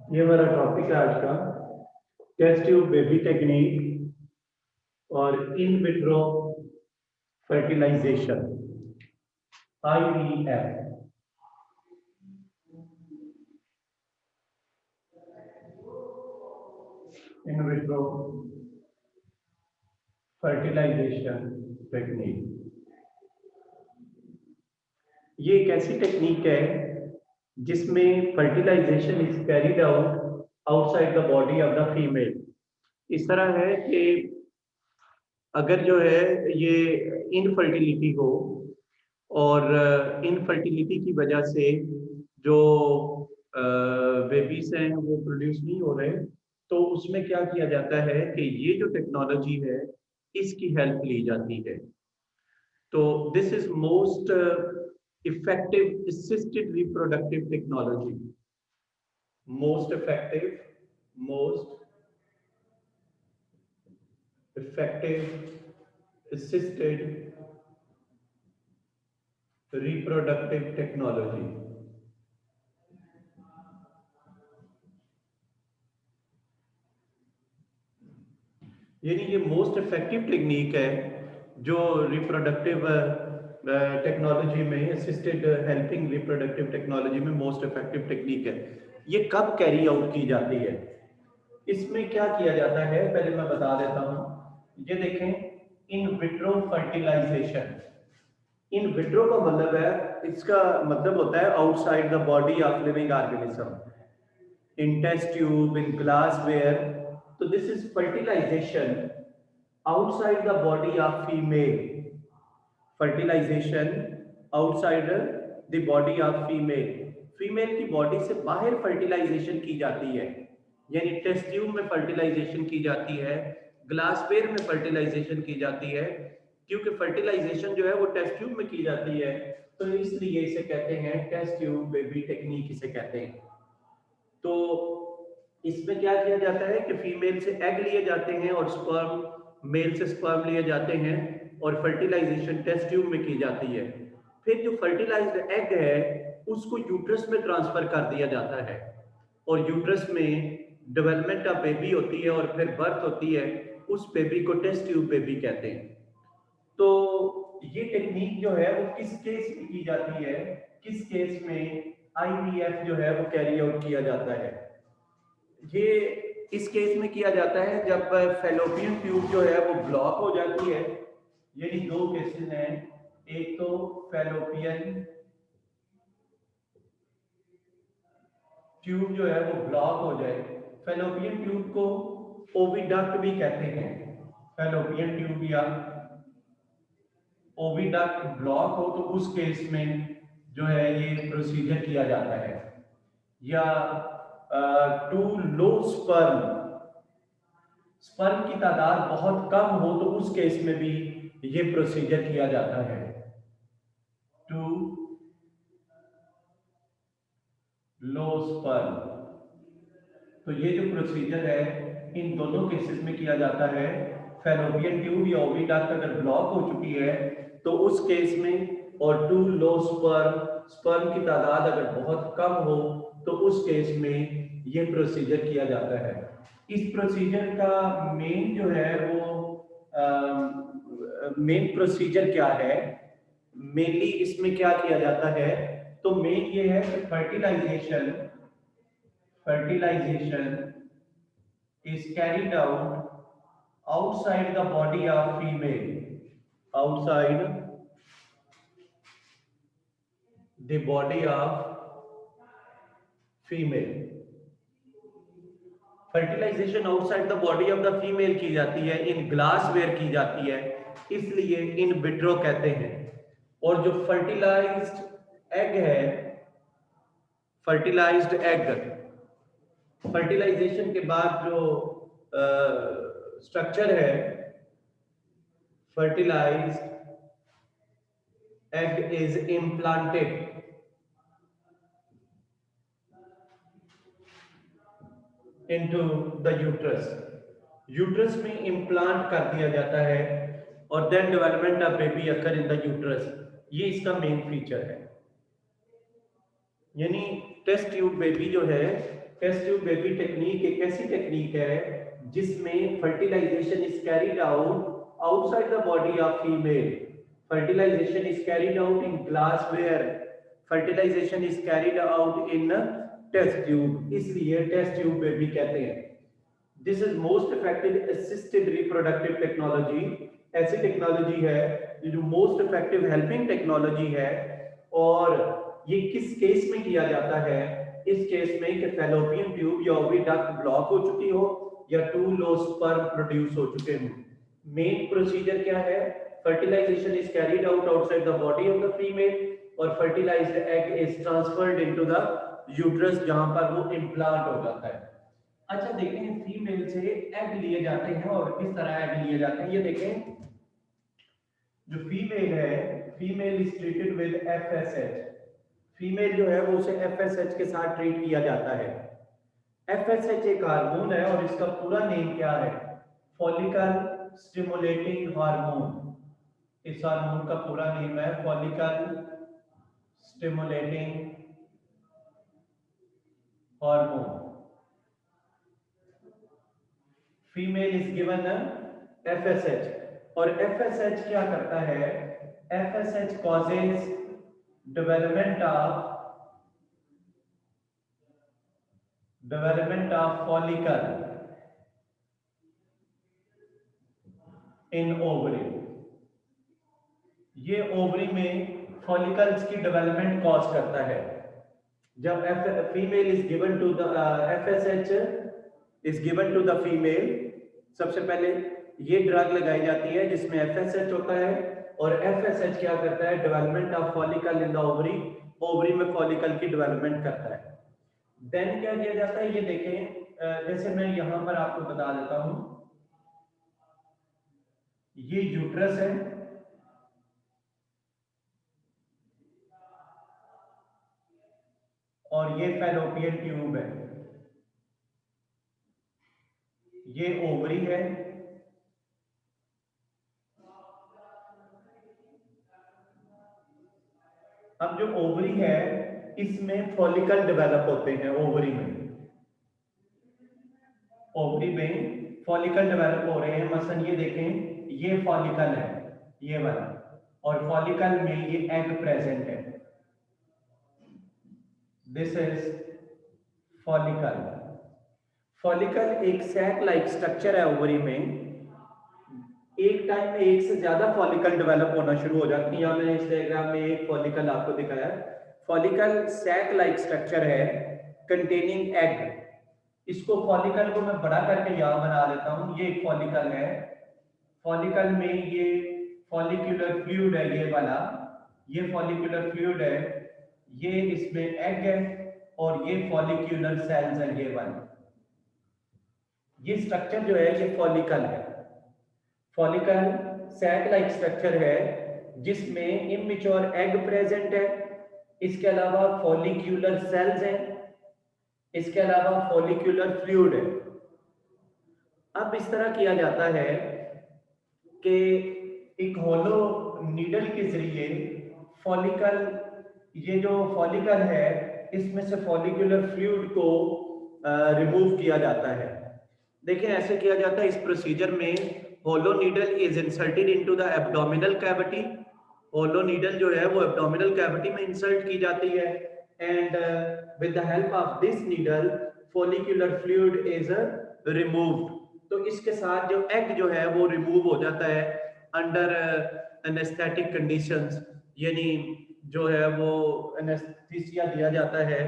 ये हमारा टॉपिक है आज का, टेस्ट ट्यूब बेबी टेक्निक और in vitro fertilization, IVF। In vitro fertilization technique ये एक ऐसी टेक्निक है जिसमें fertilization is carried out outside the body of the female. इस तरह है कि अगर जो है ये इनफर्टिलिटी हो और इनफर्टिलिटी की वजह से जो बेबीज हैं वो प्रोड्यूस नहीं हो रहे, तो उसमें क्या किया जाता है कि ये जो टेक्नोलॉजी है इसकी हेल्प ली जाती है। तो this is most effective assisted reproductive technology, most effective, most effective assisted reproductive technology. यानी ये मोस्ट इफेक्टिव टेक्निक है जो रिप्रोडक्टिव टेक्नोलॉजी में, असिस्टेड हेल्पिंग रिप्रोडक्टिव टेक्नोलॉजी में मोस्ट इफेक्टिव टेक्निक है। ये कब कैरी आउट की जाती है, इसमें क्या किया जाता है पहले मैं बता देता हूं। ये देखें, in vitro fertilization. In vitro का मतलब है, इसका मतलब होता है outside the body of living organism, in test tube, in glassware. So this is fertilization outside the body of female. Fertilization outside the body of female. Female की body से बाहर फर्टिलाइजेशन की जाती है, यानी टेस्ट ट्यूब में fertilisation की जाती है, ग्लासवेयर में फर्टिलाइजेशन की जाती है। क्योंकि फर्टिलाइजेशन जो है वो टेस्ट ट्यूब में की जाती है, तो इसलिए इसे कहते हैं टेस्ट ट्यूब बेबी टेक्निक, इसे कहते हैं। तो इसमें क्या किया जाता है कि फीमेल से एग लिए जाते हैं और स्पर्म, मेल से स्पर्म लिए जाते हैं और फर्टिलाइजेशन टेस्ट ट्यूब में की जाती है। फिर जो फर्टिलाइज्ड एग है उसको यूट्रस में ट्रांसफर कर दिया जाता है और यूट्रस में डेवलपमेंट ऑफ बेबी होती है और फिर बर्थ होती है। उस बेबी को टेस्ट ट्यूब बेबी कहते हैं। तो ये टेक्निक जो है वो किस केस में की जाती है, किस केस में IVF जो है वो कैरी आउट किया जाता है? ये इस केस में किया जाता है जब फेलोपियन ट्यूब जो है वो ब्लॉक हो जाती है। यानी दो केसेस हैं, एक तो फेलोपियन ट्यूब जो है वो ब्लॉक हो जाए। फेलोपियन ट्यूब को ओविडक्ट भी कहते हैं। फेलोपियन ट्यूब या ओविडक्ट ब्लॉक हो तो उस केस में जो है ये प्रोसीजर किया जाता है। या टू लो स्पर्म, स्पर्म की तादाद बहुत कम हो तो उस केस में भी ये प्रोसीजर किया जाता है। टू लो स्पर्म, तो ये जो प्रोसीजर है इन दोनों केसेस में किया जाता है। फेलोपियन ट्यूब या ओविडक्ट अगर ब्लॉक हो चुकी है तो उस केस में, और टू लो स्पर्म, स्पर्म की तादाद अगर बहुत कम हो तो उस केस में ये प्रोसीजर किया जाता है। इस प्रोसीजर का मेन जो है वो मेन प्रोसीजर क्या है, मेनली इसमें क्या किया जाता है, तो मेन ये है कि fertilisation is carried out outside the body of female, outside the body of female। Fertilization outside the body of the female की जाती है, इन ग्लास वेयर की जाती है, इसलिए इन विट्रो कहते हैं। और जो फर्टिलाइज्ड एग है, फर्टिलाइज्ड एग, फर्टिलाइजेशन के बाद जो स्ट्रक्चर है, fertilized egg is implanted into the uterus, uterus में इम्प्लांट कर दिया जाता है और then development of baby occur in the uterus. ये इसका मेन फीचर है। यानी टेस्ट ट्यूब बेबी जो है टेस्ट ट्यूब बेबी टेक्निक एक ऐसी टेक्निक है जिसमें fertilization is carried out outside the body of female. Fertilization is carried out in glassware. Fertilization is carried out in test tube, इसलिए test tube baby कहते हैं. This is most effective assisted reproductive technology. ऐसी technology है जो most effective helping technology है. और ये किस केस में किया जाता है? इस केस में कि फैलोपियन ट्यूब या ओविडक्ट ब्लॉक हो चुकी हो या टू लो स्पर्म प्रोड्यूस हो चुके हों. मेन प्रोसीजर क्या है? Fertilisation is carried out outside the body of the female और fertilised egg is transferred into the uterus जहां पर वो इम्प्लांट हो जाता है. अच्छा देखें, फीमेल से एग लिए जाते हैं और किस तरह एग लिए जाते हैं ये देखें. जो फीमेल है, female is treated with FSH. Female जो है वो उसे एफएसएच के साथ ट्रीट किया जाता है. एफएसएच एक हार्मोन है और इसका पूरा नेम क्या है? Follicle stimulating hormone. इस हार्मोन का पूरा नेम है follicle stimulating hormone. Female is given FSH और एफएसएच क्या करता है? FSH causes development of follicle in ovary. ये ओवरी में फॉलिकल्स की डेवलपमेंट कॉज करता है. जब female is given to the FSH is given to the female, सबसे पहले ये ड्रग लगाई जाती है जिसमें एफएसएच होता है और एफएसएच क्या करता है? Development of follicle in the ovary. Ovary में फॉलिकल की डेवलपमेंट करता है. देन क्या किया जाता है ये देखें. जैसे मैं यहां पर आपको बता देता हूं, ये यूट्रस है और ये फैलोपियन ट्यूब है. ये ओवरी है अब जो ओवरी है इसमें फॉलिकल डेवलप होते हैं. ओवरी में फॉलिकल डेवलप हो रहे हैं. मसलन ये देखें, ये फॉलिकल है ये वाला और फॉलिकल में ये एग प्रेजेंट है. This is follicle. फॉलिकल एक सैक लाइक स्ट्रक्चर है ओवरी में. एक टाइम में एक से ज्यादा फॉलिकल डेवलप होना शुरू हो जाती है. यहाँ मैंने इस डायग्राम में एक फॉलिकल आपको दिखाया. फॉलिकल सैक लाइक स्ट्रक्चर है कंटेनिंग एग. इसको फॉलिकल को मैं बड़ा करके यहाँ बना देता हूँ. ये एक फॉलिकल है. फॉलिकल में ये फॉलिक्यूलर फ्लूइड है, ये वाला ये फॉलिक्यूलर फ्लूइड है. ये इसमें एग है और ये फॉलिक्यूलर सेल्स है. ये वाला ये स्ट्रक्चर जो है ये फॉलिकल है. फॉलिकल सैक लाइक स्ट्रक्चर है जिसमें इमेच्योर एग प्रेजेंट है. इसके अलावा फॉलिक्यूलर सेल्स हैं. इसके अलावा फॉलिक्यूलर फ्लूइड है. अब इस तरह किया जाता है कि एक होलो नीडल के जरिए फॉलिकल, ये जो फॉलिकल है इसमें से फॉलिक्यूलर फ्लूइड को रिमूव किया जाता है. देखिए ऐसे किया जाता है. इस प्रोसीजर में hollow needle is inserted into the abdominal cavity. Hollow needle जो है वो एब्डोमिनल कैविटी में इंसर्ट की जाती है and with the help of this needle follicular fluid is removed. तो इसके साथ जो एग जो है वो रिमूव हो जाता है अंडर एनेस्थेटिक कंडीशंस. यानी जो है वो एनेस्थीसिया दिया जाता है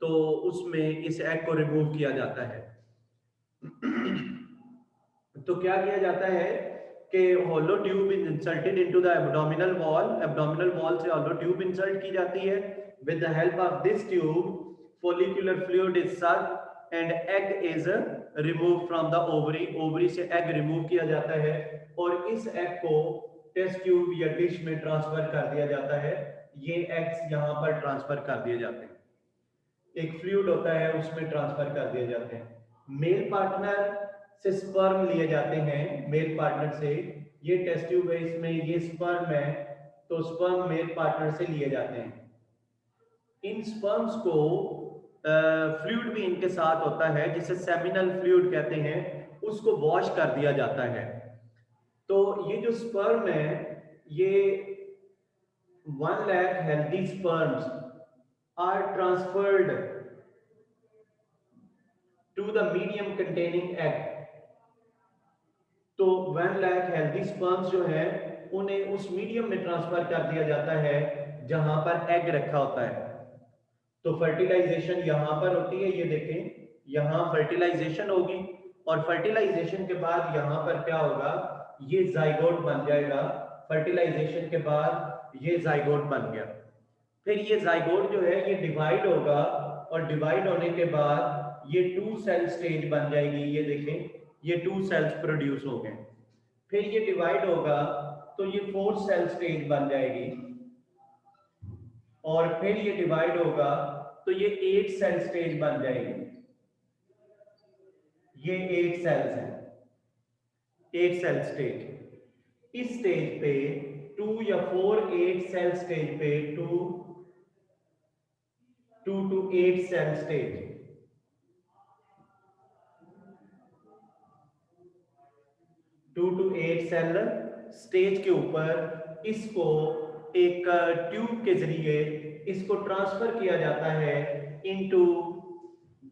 तो उसमें इस एग को रिमूव किया जाता है. तो क्या किया जाता है कि hollow tube is inserted into the abdominal wall. Abdominal wall से होलो ट्यूब इंसर्ट की जाती है. With the help of this tube follicular fluid is sucked and egg is remove from the ovary. Ovary से egg remove किया जाता है और इस एग को टेस्ट ट्यूब या डिश में ट्रांसफर कर दिया जाता है. ये एग्स यहाँ पर ट्रांसफर कर दिए जाते हैं. एक फ्लूइड होता है उसमें ट्रांसफर कर दिए जाते हैं. मेल पार्टनर से स्पर्म लिए जाते हैं. मेल पार्टनर से, ये टेस्ट ट्यूब है इसमें ये स्पर्म है तो स्पर्म मेल पार्टनर से लिए जाते हैं. इन स्पर्म्स को फ्लूइड भी इनके साथ होता है जिसे सेमिनल फ्लूइड कहते हैं, उसको वॉश कर दिया जाता है। तो ये जो स्पर्म है, ये 1 lakh healthy sperms are transferred to the medium containing egg. तो 1 लाख हेल्दी स्पर्म्स जो है उन्हें उस मीडियम में ट्रांसफर कर दिया जाता है जहां पर एग रखा होता है। तो फर्टिलाइजेशन यहां पर होती है, ये देखें, यहां फर्टिलाइजेशन होगी और फर्टिलाइजेशन के बाद यहां पर क्या होगा, ये जाइगोट बन जाएगा। फर्टिलाइजेशन के बाद ये जाइगोट बन गया। फिर ये जाइगोट जो है ये डिवाइड होगा और डिवाइड होने के बाद ये 2 सेल स्टेज बन जाएगी। ये देखें, ये 2 सेल्स प्रोड्यूस हो गए। फिर ये डिवाइड होगा तो ये 4 सेल स्टेज बन जाएगी और फिर ये डिवाइड होगा तो ये 8 सेल स्टेज बन जाएगी। ये 8 सेल्स हैं, 8 सेल स्टेज। इस स्टेज पे 2 या 4 8 सेल स्टेज पे 2 to 8 cell stage, 2 to 8 cell stage के ऊपर इसको एक ट्यूब के जरिए इसको ट्रांसफर किया जाता है इनटू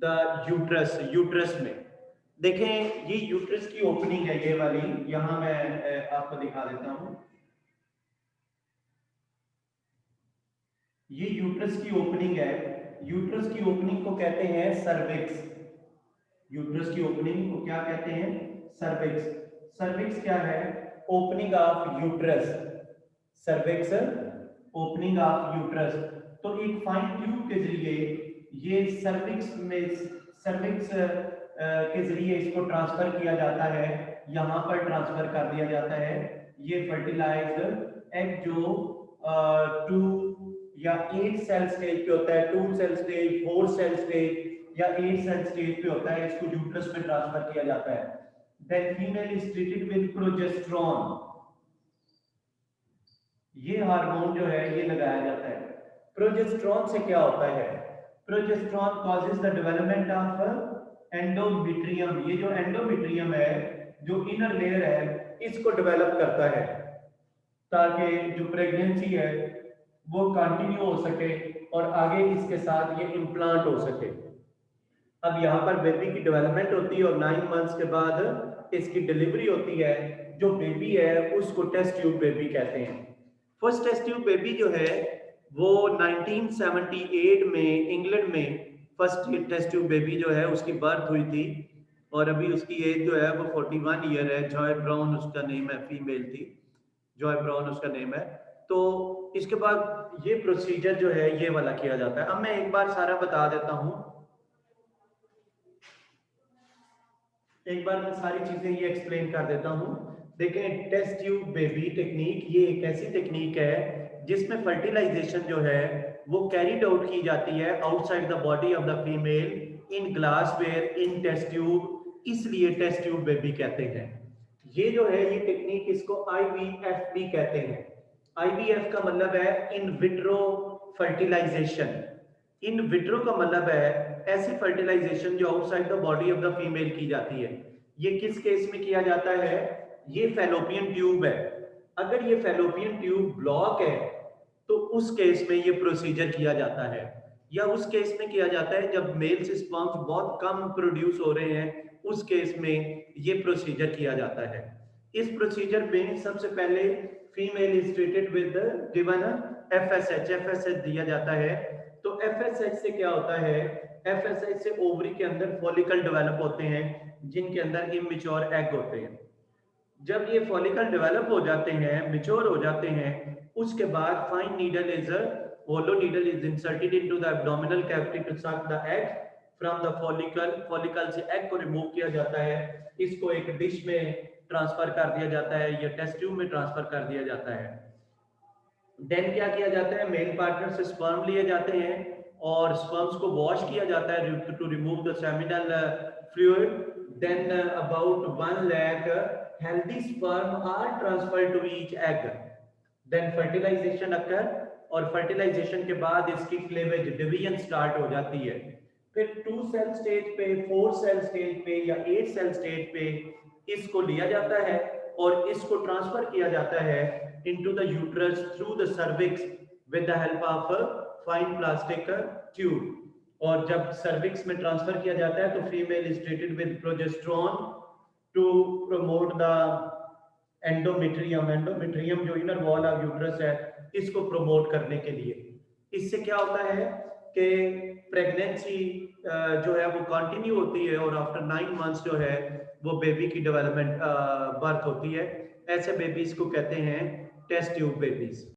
द यूट्रस। यूट्रस में देखें, ये यूट्रस की ओपनिंग है, ये वाली, यहां मैं आपको दिखा देता हूं। ये यूट्रस की ओपनिंग है। यूट्रस की ओपनिंग को कहते हैं सर्विक्स। यूट्रस की ओपनिंग को क्या कहते हैं, सर्विक्स। सर्विक्स क्या है, opening of uterus. Cervix opening of uterus. तो एक फाइन ट्यूब के जरिए ये सर्विक्स में, सर्विक्स के जरिए इसको ट्रांसफर किया जाता है, यहां पर ट्रांसफर कर दिया जाता है। ये फर्टिलाइज्ड एग जो 2 या 8 सेल स्टेज पे होता है, 2 सेल स्टेज, 4 सेल स्टेज या 8 सेल स्टेज पे होता है, इसको यूट्रस में ट्रांसफर किया जाता है। Then female is treated with progesterone. ये हार्मोन जो है ये लगाया जाता है। प्रोजेस्टेरोन से क्या होता है, progesterone causes the development of endometrium. ये जो एंडोमेट्रियम है, जो इनर लेयर है, इसको डेवलप करता है ताकि जो प्रेगनेंसी है वो कंटिन्यू हो सके और आगे इसके साथ ये इम्प्लांट हो सके। अब यहाँ पर बेबी की डेवलपमेंट होती है और 9 मंथ्स के बाद इसकी डिलीवरी होती है। जो बेबी है उसको टेस्ट ट्यूब बेबी कहते हैं। फर्स्ट टेस्ट ट्यूब बेबी जो है वो 1978 में इंग्लैंड में फर्स्ट टेस्ट ट्यूब बेबी जो है उसकी बर्थ हुई थी और अभी उसकी एज जो है वो 41 ईयर है। जॉय ब्राउन उसका नेम है, फीमेल थी, जॉय ब्राउन उसका नेम है। तो इसके बाद ये प्रोसीजर जो है ये वाला किया जाता है। अब मैं एक बार सारा बता देता हूँ, एक बार मैं सारी चीजें ये एक्सप्लेन कर देता हूँ। देखें, टेस्ट ट्यूब बेबी टेक्निक ये एक ऐसी टेक्निक है जिसमें फर्टिलाइजेशन जो है वो कैरीड आउट की जाती है outside the body of the female in glassware in test tube, इसलिए टेस्ट ट्यूब बेबी कहते हैं। ये जो है ये टेक्निक, इसको IVF भी कहते हैं। IVF का मतलब है in vitro fertilization. In vitro का मतलब है ऐसी फर्टिलाइजेशन जो outside the body of the female की जाती है। ये किस केस में किया जाता है, ये फैलोपियन ट्यूब है। अगर ये फैलोपियन ट्यूब ब्लॉक है तो उस केस में ये प्रोसीजर किया जाता है, या उस केस में किया जाता है जब मेल से स्पर्म्स बहुत कम प्रोड्यूस हो रहे हैं, उस केस में ये प्रोसीजर किया जाता है। इस प्रोसीजर में सबसे पहले female is treated with given FSH। FSH दिया जाता है। तो FSH से क्या होता है, FSH से ओवरी के अंदर फॉलिकल डेवलप होते हैं जिनके अंदर इमेच्योर एग होते हैं। जब ये फॉलिकल डेवलप हो जाते हैं, मैच्योर हो जाते हैं, उसके बाद fine needle is hollow needle is inserted into the abdominal cavity to suck the egg from the follicle. Follicle से एग को रिमूव किया जाता है, इसको एक डिश में ट्रांसफर कर दिया जाता है या टेस्ट ट्यूब में ट्रांसफर कर दिया जाता है। देन क्या किया जाता है, मेल पार्टनर से स्पर्म लिए जाते हैं और स्पर्म्स को वॉश किया जाता है to remove the seminal fluid. Then about 1 lakh healthy sperm are transferred to each egg. Then fertilisation occur और फर्टिलाइजेशन के बाद इसकी क्लेवेज डिवीजन स्टार्ट हो जाती है। फिर 2 सेल स्टेज पे, 4 सेल स्टेज पे या 8 सेल स्टेज पे इसको लिया जाता है और इसको ट्रांसफर किया जाता है into the uterus through the cervix with the help of fine plastic tube. और जब सर्विक्स में ट्रांसफर किया जाता है तो female is treated with progesterone to promote the endometrium. Endometrium जो इनर वॉल ऑफ यूट्रस है, इसको प्रमोट करने के लिए। इससे क्या होता है कि प्रेगनेंसी जो है वो कंटिन्यू होती है और आफ्टर 9 मंथ्स जो है वो बेबी की डेवलपमेंट बर्थ होती है। ऐसे बेबीज को कहते हैं टेस्ट ट्यूब बेबीज।